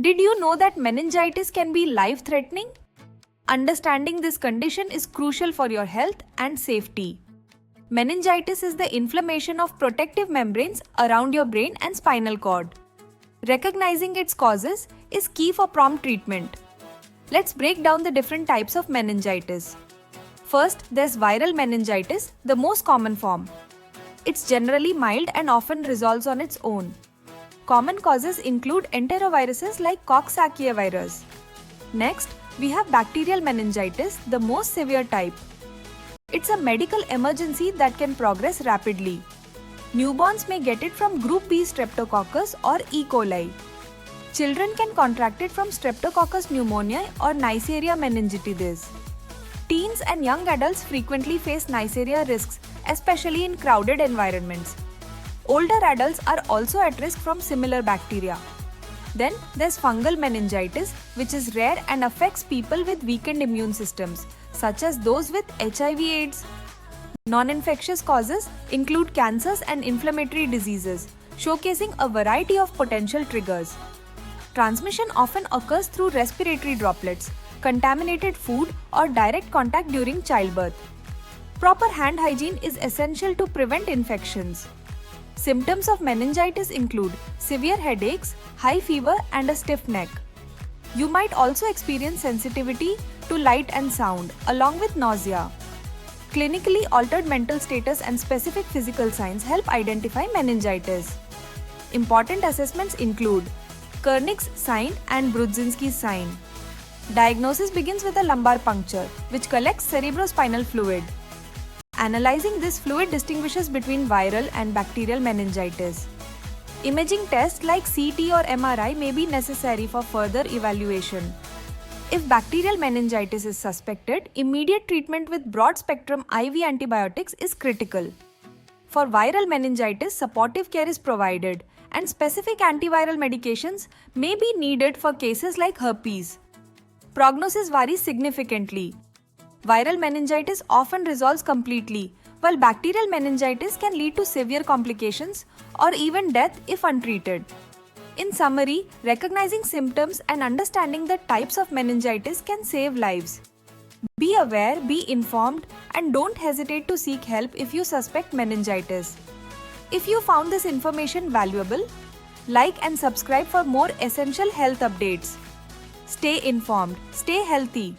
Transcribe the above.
Did you know that meningitis can be life-threatening? Understanding this condition is crucial for your health and safety. Meningitis is the inflammation of protective membranes around your brain and spinal cord. Recognizing its causes is key for prompt treatment. Let's break down the different types of meningitis. First, there's viral meningitis, the most common form. It's generally mild and often resolves on its own. Common causes include enteroviruses like Coxsackie virus. Next, we have bacterial meningitis, the most severe type. It's a medical emergency that can progress rapidly. Newborns may get it from Group B Streptococcus or E. coli. Children can contract it from Streptococcus pneumoniae or Neisseria meningitidis. Teens and young adults frequently face Neisseria risks, especially in crowded environments. Older adults are also at risk from similar bacteria. Then there's fungal meningitis, which is rare and affects people with weakened immune systems, such as those with HIV/AIDS. Non-infectious causes include cancers and inflammatory diseases, showcasing a variety of potential triggers. Transmission often occurs through respiratory droplets, contaminated food, or direct contact during childbirth. Proper hand hygiene is essential to prevent infections. Symptoms of meningitis include severe headaches, high fever, and a stiff neck. You might also experience sensitivity to light and sound, along with nausea. Clinically altered mental status and specific physical signs help identify meningitis. Important assessments include Kernick's sign and Brudzinski's sign. Diagnosis begins with a lumbar puncture, which collects cerebrospinal fluid. Analyzing this fluid distinguishes between viral and bacterial meningitis. Imaging tests like CT or MRI may be necessary for further evaluation. If bacterial meningitis is suspected, immediate treatment with broad-spectrum IV antibiotics is critical. For viral meningitis, supportive care is provided, and specific antiviral medications may be needed for cases like herpes. Prognosis varies significantly. Viral meningitis often resolves completely, while bacterial meningitis can lead to severe complications or even death if untreated. In summary, recognizing symptoms and understanding the types of meningitis can save lives. Be aware, be informed, and don't hesitate to seek help if you suspect meningitis. If you found this information valuable, like and subscribe for more essential health updates. Stay informed, stay healthy.